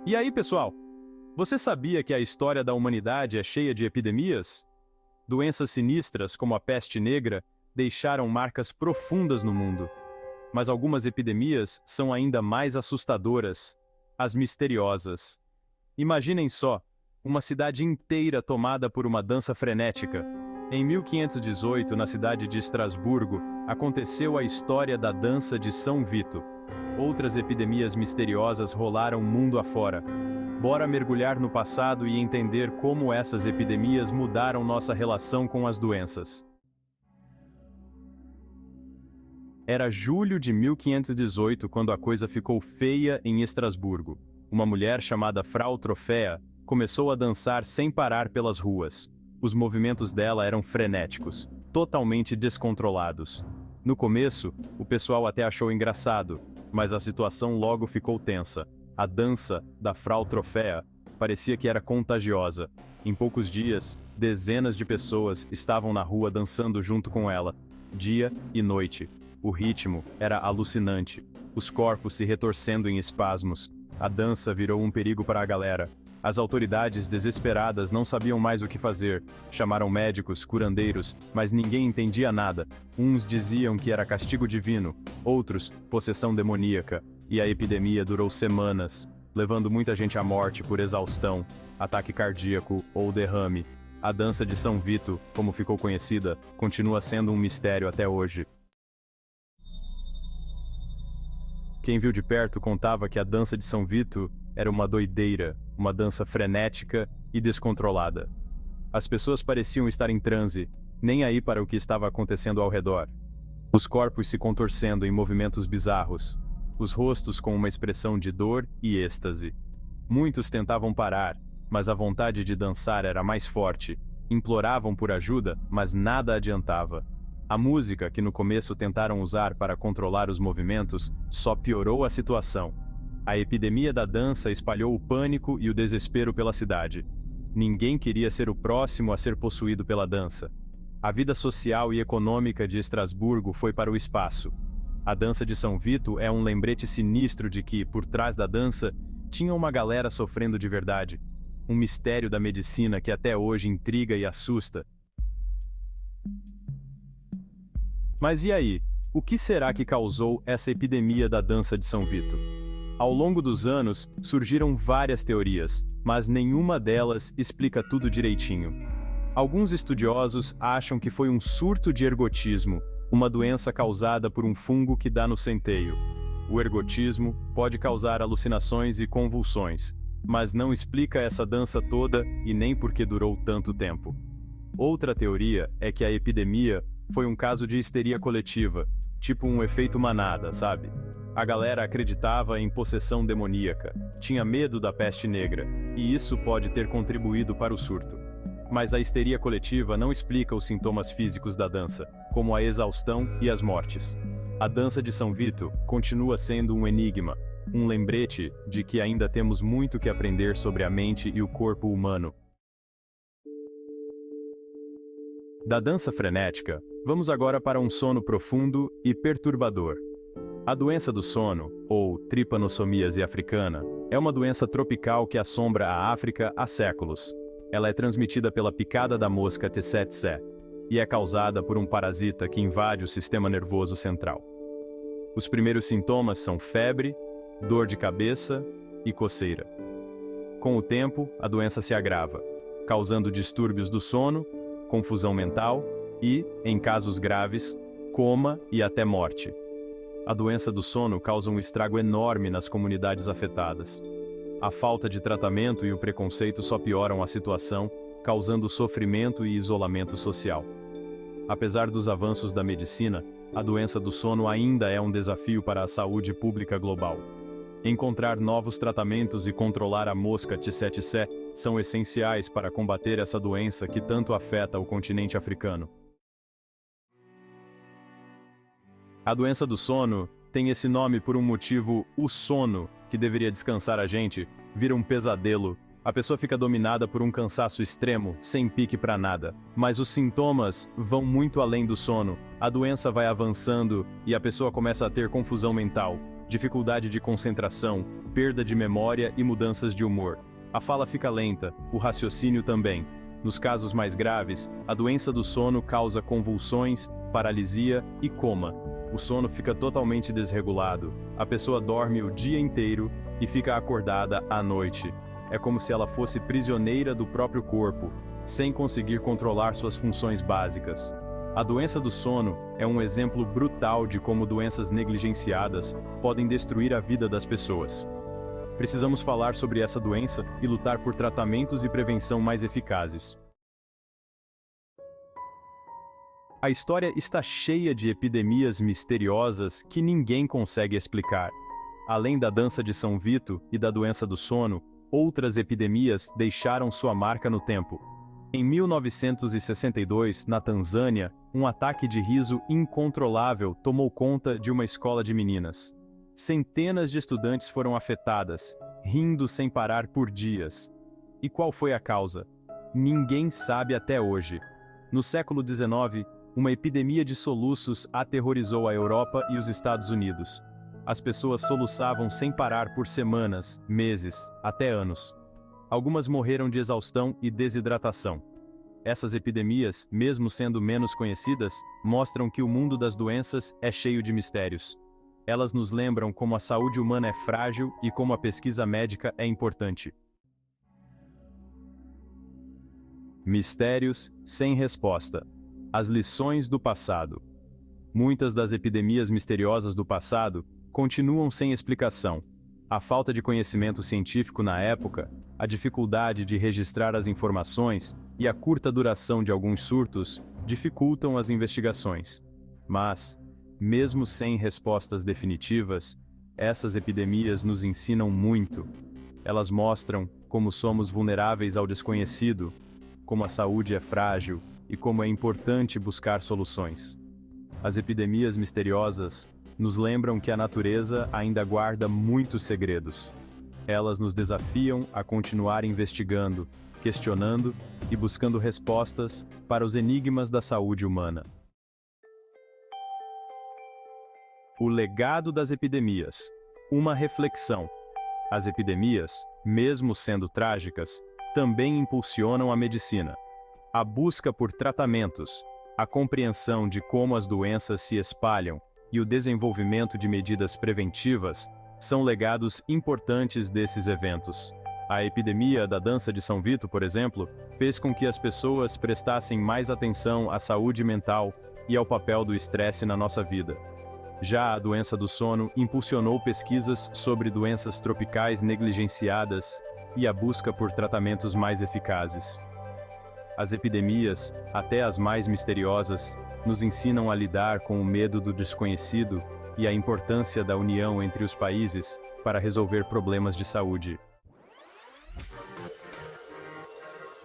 E aí, pessoal? Você sabia que a história da humanidade é cheia de epidemias? Doenças sinistras, como a peste negra, deixaram marcas profundas no mundo. Mas algumas epidemias são ainda mais assustadoras, as misteriosas. Imaginem só, uma cidade inteira tomada por uma dança frenética. Em 1518, na cidade de Estrasburgo, aconteceu a história da dança de São Vito. Outras epidemias misteriosas rolaram mundo afora. Bora mergulhar no passado e entender como essas epidemias mudaram nossa relação com as doenças. Era julho de 1518 quando a coisa ficou feia em Estrasburgo. Uma mulher chamada Frau Trofea começou a dançar sem parar pelas ruas. Os movimentos dela eram frenéticos, totalmente descontrolados. No começo, o pessoal até achou engraçado, mas a situação logo ficou tensa. A dança da Frau Trofea parecia que era contagiosa. Em poucos dias, dezenas de pessoas estavam na rua dançando junto com ela, dia e noite. O ritmo era alucinante, os corpos se retorcendo em espasmos. A dança virou um perigo para a galera. As autoridades, desesperadas, não sabiam mais o que fazer. Chamaram médicos, curandeiros, mas ninguém entendia nada. Uns diziam que era castigo divino, outros, possessão demoníaca. E a epidemia durou semanas, levando muita gente à morte por exaustão, ataque cardíaco ou derrame. A dança de São Vito, como ficou conhecida, continua sendo um mistério até hoje. Quem viu de perto contava que a dança de São Vito era uma doideira, uma dança frenética e descontrolada. As pessoas pareciam estar em transe, nem aí para o que estava acontecendo ao redor. Os corpos se contorcendo em movimentos bizarros, os rostos com uma expressão de dor e êxtase. Muitos tentavam parar, mas a vontade de dançar era mais forte. Imploravam por ajuda, mas nada adiantava. A música, que no começo tentaram usar para controlar os movimentos, só piorou a situação. A epidemia da dança espalhou o pânico e o desespero pela cidade. Ninguém queria ser o próximo a ser possuído pela dança. A vida social e econômica de Estrasburgo foi para o espaço. A dança de São Vito é um lembrete sinistro de que, por trás da dança, tinha uma galera sofrendo de verdade. Um mistério da medicina que até hoje intriga e assusta. Mas e aí? O que será que causou essa epidemia da dança de São Vito? Ao longo dos anos, surgiram várias teorias, mas nenhuma delas explica tudo direitinho. Alguns estudiosos acham que foi um surto de ergotismo, uma doença causada por um fungo que dá no centeio. O ergotismo pode causar alucinações e convulsões, mas não explica essa dança toda e nem por que durou tanto tempo. Outra teoria é que a epidemia foi um caso de histeria coletiva, tipo um efeito manada, sabe? A galera acreditava em possessão demoníaca, tinha medo da peste negra, e isso pode ter contribuído para o surto. Mas a histeria coletiva não explica os sintomas físicos da dança, como a exaustão e as mortes. A dança de São Vito continua sendo um enigma, um lembrete de que ainda temos muito que aprender sobre a mente e o corpo humano. Da dança frenética, vamos agora para um sono profundo e perturbador. A doença do sono, ou tripanossomíase africana, é uma doença tropical que assombra a África há séculos. Ela é transmitida pela picada da mosca tsetse e é causada por um parasita que invade o sistema nervoso central. Os primeiros sintomas são febre, dor de cabeça e coceira. Com o tempo, a doença se agrava, causando distúrbios do sono, confusão mental e, em casos graves, coma e até morte. A doença do sono causa um estrago enorme nas comunidades afetadas. A falta de tratamento e o preconceito só pioram a situação, causando sofrimento e isolamento social. Apesar dos avanços da medicina, a doença do sono ainda é um desafio para a saúde pública global. Encontrar novos tratamentos e controlar a mosca tsetse são essenciais para combater essa doença que tanto afeta o continente africano. A doença do sono tem esse nome por um motivo: o sono, que deveria descansar a gente, vira um pesadelo. A pessoa fica dominada por um cansaço extremo, sem pique para nada. Mas os sintomas vão muito além do sono. A doença vai avançando e a pessoa começa a ter confusão mental. dificuldade de concentração, perda de memória e mudanças de humor. A fala fica lenta, o raciocínio também. Nos casos mais graves, a doença do sono causa convulsões, paralisia e coma. O sono fica totalmente desregulado, a pessoa dorme o dia inteiro e fica acordada à noite. É como se ela fosse prisioneira do próprio corpo, sem conseguir controlar suas funções básicas. A doença do sono é um exemplo brutal de como doenças negligenciadas podem destruir a vida das pessoas. Precisamos falar sobre essa doença e lutar por tratamentos e prevenção mais eficazes. A história está cheia de epidemias misteriosas que ninguém consegue explicar. Além da dança de São Vito e da doença do sono, outras epidemias deixaram sua marca no tempo. Em 1962, na Tanzânia, um ataque de riso incontrolável tomou conta de uma escola de meninas. Centenas de estudantes foram afetadas, rindo sem parar por dias. E qual foi a causa? Ninguém sabe até hoje. No século XIX, uma epidemia de soluços aterrorizou a Europa e os Estados Unidos. As pessoas soluçavam sem parar por semanas, meses, até anos. Algumas morreram de exaustão e desidratação. Essas epidemias, mesmo sendo menos conhecidas, mostram que o mundo das doenças é cheio de mistérios. Elas nos lembram como a saúde humana é frágil e como a pesquisa médica é importante. Mistérios sem resposta. As lições do passado. Muitas das epidemias misteriosas do passado continuam sem explicação. A falta de conhecimento científico na época, a dificuldade de registrar as informações e a curta duração de alguns surtos dificultam as investigações. Mas, mesmo sem respostas definitivas, essas epidemias nos ensinam muito. Elas mostram como somos vulneráveis ao desconhecido, como a saúde é frágil e como é importante buscar soluções. As epidemias misteriosas nos lembram que a natureza ainda guarda muitos segredos. Elas nos desafiam a continuar investigando, questionando e buscando respostas para os enigmas da saúde humana. O legado das epidemias. Uma reflexão. As epidemias, mesmo sendo trágicas, também impulsionam a medicina. A busca por tratamentos, a compreensão de como as doenças se espalham e o desenvolvimento de medidas preventivas são legados importantes desses eventos. A epidemia da dança de São Vito, por exemplo, fez com que as pessoas prestassem mais atenção à saúde mental e ao papel do estresse na nossa vida. Já a doença do sono impulsionou pesquisas sobre doenças tropicais negligenciadas e a busca por tratamentos mais eficazes. As epidemias, até as mais misteriosas, nos ensinam a lidar com o medo do desconhecido e a importância da união entre os países para resolver problemas de saúde.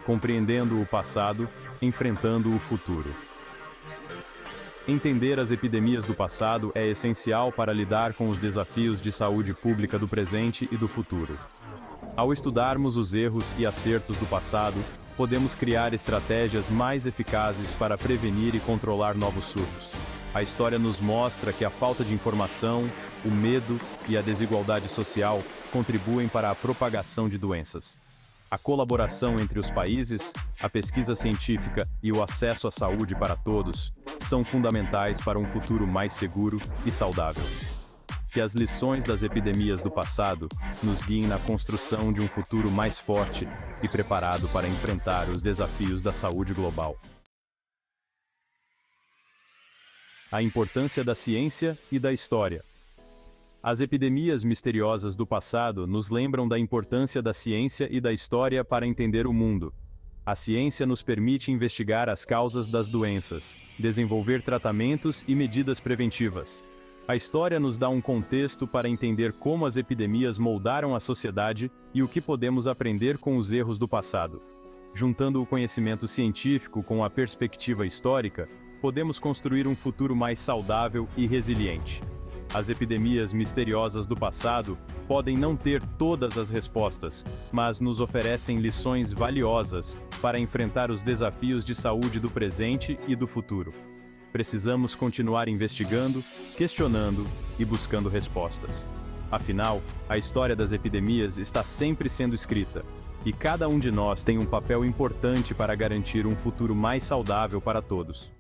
Compreendendo o passado, enfrentando o futuro. Entender as epidemias do passado é essencial para lidar com os desafios de saúde pública do presente e do futuro. Ao estudarmos os erros e acertos do passado, podemos criar estratégias mais eficazes para prevenir e controlar novos surtos. A história nos mostra que a falta de informação, o medo e a desigualdade social contribuem para a propagação de doenças. A colaboração entre os países, a pesquisa científica e o acesso à saúde para todos são fundamentais para um futuro mais seguro e saudável. Que as lições das epidemias do passado nos guiem na construção de um futuro mais forte e preparado para enfrentar os desafios da saúde global. A importância da ciência e da história. As epidemias misteriosas do passado nos lembram da importância da ciência e da história para entender o mundo. A ciência nos permite investigar as causas das doenças, desenvolver tratamentos e medidas preventivas. A história nos dá um contexto para entender como as epidemias moldaram a sociedade e o que podemos aprender com os erros do passado. Juntando o conhecimento científico com a perspectiva histórica, podemos construir um futuro mais saudável e resiliente. As epidemias misteriosas do passado podem não ter todas as respostas, mas nos oferecem lições valiosas para enfrentar os desafios de saúde do presente e do futuro. Precisamos continuar investigando, questionando e buscando respostas. Afinal, a história das epidemias está sempre sendo escrita, e cada um de nós tem um papel importante para garantir um futuro mais saudável para todos.